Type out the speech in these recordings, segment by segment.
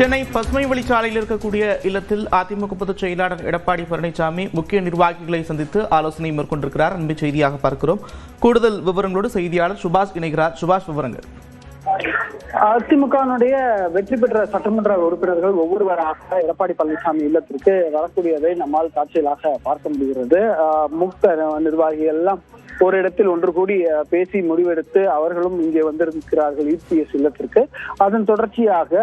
சென்னை பசுமை வழிச்சாலையில் இருக்கக்கூடிய இல்லத்தில் அதிமுக பொதுச் செயலாளர் எடப்பாடி பழனிசாமி முக்கிய நிர்வாகிகளை சந்தித்து ஆலோசனை மேற்கொண்டிருக்கிறார். அன்பு செய்தியாக பார்க்கிறோம். கூடுதல் விவரங்களோடு செய்தியாளர் சுபாஷ் இணைகிறார். சுபாஷ், விவரங்கள். அதிமுகனுடைய வெற்றி பெற்ற சட்டமன்ற உறுப்பினர்கள் ஒவ்வொருவராக எடப்பாடி பழனிசாமி இல்லத்திற்கு வரக்கூடியதை நம்மால் காட்சிகளாக பார்க்க முடிகிறது. மூத்த நிர்வாகிகள் எல்லாம் ஒரு இடத்தில் ஒன்று கூடி பேசி முடிவெடுத்து அவர்களும் இங்கே வந்திருக்கிறார்கள் இபிஎஸ் இல்லத்திற்கு. அதன் தொடர்ச்சியாக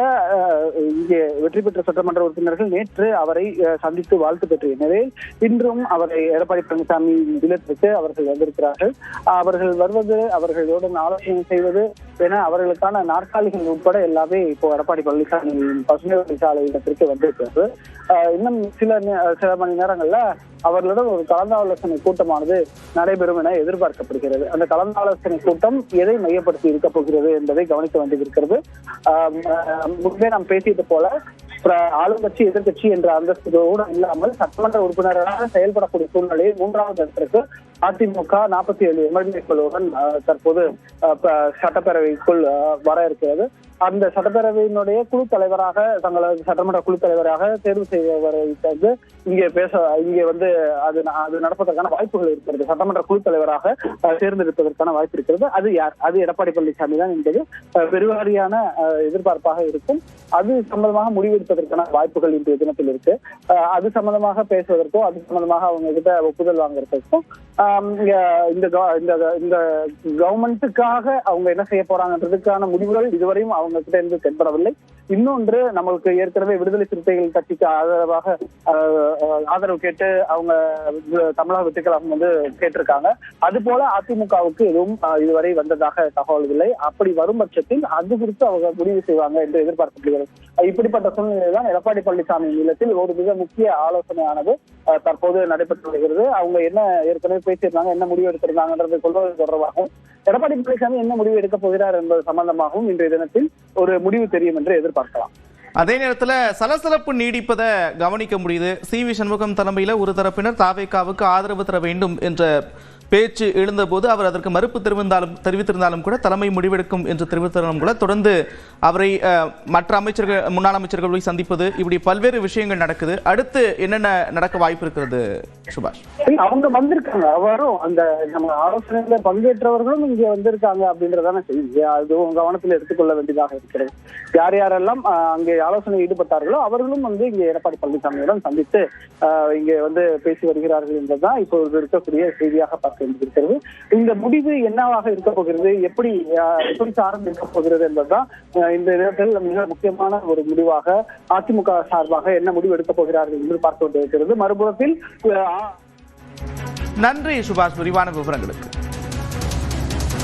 இங்கே வெற்றி பெற்ற சட்டமன்ற உறுப்பினர்கள் நேற்று அவரை சந்தித்து வாழ்த்து பெற்ற நிலையில் இன்றும் அவரை எடப்பாடி பழனிசாமி இல்லத்திற்கு அவர்கள் வந்திருக்கிறார்கள். அவர்கள் வருவது, அவர்களுடன் ஆலோசனை செய்வது என அவர்களுக்கான நாற்காலிகள் உட்பட எல்லாமே இப்போ எடப்பாடி பழனிசாமி பசுமை வழிச்சாலை இடத்திற்கு வந்திருக்கிறது. இன்னும் சில மணி நேரங்கள்ல அவர்களுடன் ஒரு கலந்தாலோசனை கூட்டமானது நடைபெறும் என எதிர்பார்க்கப்படுகிறது. அந்த கலந்தாலோசனை கூட்டம் எதை மையப்படுத்தி இருக்க போகிறது என்பதை கவனிக்க வேண்டியிருக்கிறது. முன்பே நாம் பேசியது போல ஆளுங்கட்சி எதிர்கட்சி என்ற அந்தஸ்தோடு இல்லாமல் சட்டமன்ற உறுப்பினராக செயல்படக்கூடிய சூழ்நிலையில் மூன்றாவது இடத்திற்கு அதிமுக 47 எம்எல்ஏக்களுடன் தற்போது சட்டப்பேரவைக்குள் வர இருக்கிறது. அந்த சட்டப்பேரவையினுடைய குழு தலைவராக தங்களது சட்டமன்ற குழு தலைவராக தேர்வு செய்தவரை இங்கே வந்து அது நடப்பதற்கான வாய்ப்புகள் இருக்கிறது. சட்டமன்ற குழு தலைவராக தேர்ந்தெடுப்பதற்கான வாய்ப்பு இருக்கிறது. அது யார்? அது எடப்பாடி பழனிசாமி தான் என்பது பெருவாரியான எதிர்பார்ப்பாக இருக்கும். அது சம்பந்தமாக முடிவெடுப்பதற்கான வாய்ப்புகள் இன்றைய தினத்தில் இருக்கு. அது சம்பந்தமாக பேசுவதற்கோ அது சம்பந்தமாக அவங்க கிட்ட ஒப்புதல் வாங்குறதுக்கும் இந்த கவர்மெண்ட்டுக்காக அவங்க என்ன செய்ய போறாங்கன்றதுக்கான முடிவுகள் இதுவரையும் அவங்க கிட்ட இருந்து தென்படவில்லை. இன்னொன்று, நம்மளுக்கு ஏற்கனவே விடுதலை சிறுத்தைகள் கட்சிக்கு ஆதரவு கேட்டு அவங்க தமிழக வெற்றி கழகம் வந்து கேட்டிருக்காங்க. அது போல அதிமுகவுக்கு எதுவும் இதுவரை வந்ததாக தகவல் இல்லை. அப்படி வரும் பட்சத்தில் அது குறித்து அவங்க முடிவு செய்வாங்க என்று எதிர்பார்க்கப்படுகிறது. இப்படிப்பட்ட சூழ்நிலைதான் எடப்பாடி பழனிசாமி இல்லத்தில் ஒரு மிக முக்கிய ஆலோசனையானது தற்போது நடைபெற்று வருகிறது. அவங்க என்ன ஏற்கனவே பேசியிருந்தாங்க, என்ன முடிவு எடுத்திருந்தாங்கன்றது சொல்வது தொடர்பாகவும் எடப்பாடி பழனிசாமி என்ன முடிவு எடுக்கப் போகிறார் என்பது சம்பந்தமாகவும் இன்றைய தினத்தில் ஒரு முடிவு தெரியும் என்று எதிர்பார்க்கலாம். அதே நேரத்தில் சலசலப்பு நீடிப்பதை கவனிக்க முடியுது. சி.வி. சண்முகம் தலைமையில் ஒரு தரப்பினர் தாவேகாவுக்கு ஆதரவு தர வேண்டும் என்ற பேச்சு எழுந்தபோது அவர் அதற்கு மறுப்பு தெரிவித்திருந்தாலும் கூட தலைமை முடிவெடுக்கும் என்று தெரிவித்தாலும் கூட தொடர்ந்து அவரை மற்ற அமைச்சர்கள், முன்னாள் அமைச்சர்களை சந்திப்பது, இப்படி பல்வேறு விஷயங்கள் நடக்குது. அடுத்து என்னென்ன நடக்க வாய்ப்பு இருக்கிறது சுபாஷ்? அவங்க வந்திருக்காங்க, அவரும் அந்த நம்ம ஆலோசனையில பங்கேற்றவர்களும் இங்க வந்திருக்காங்க அப்படின்றதான செய்தி. அதுவும் கவனத்தில் எடுத்துக்கொள்ள வேண்டியதாக இருக்கிறது. யார் யாரெல்லாம் அங்கே ஆலோசனை ஈடுபட்டார்களோ அவர்களும் வந்து இங்க எடப்பாடி பழனிசாமியுடன் சந்தித்து இங்க வந்து பேசி வருகிறார்கள் என்பதுதான் இப்போது இருக்கக்கூடிய செய்தியாக பார்க்க வேண்டியிருக்கிறது. இந்த முடிவு என்னவாக இருக்க போகிறது, எப்படி சார்ந்து இருக்க போகிறது என்பதுதான் இந்த நேரத்தில் மிக முக்கியமான ஒரு முடிவாக அதிமுக சார்பாக என்ன முடிவு எடுக்கப் போகிறார்கள் என்று பார்க்க வேண்டியிருக்கிறது. மறுபுறத்தில் நன்றி சுபாஷ், விரிவான விவரங்களுக்கு.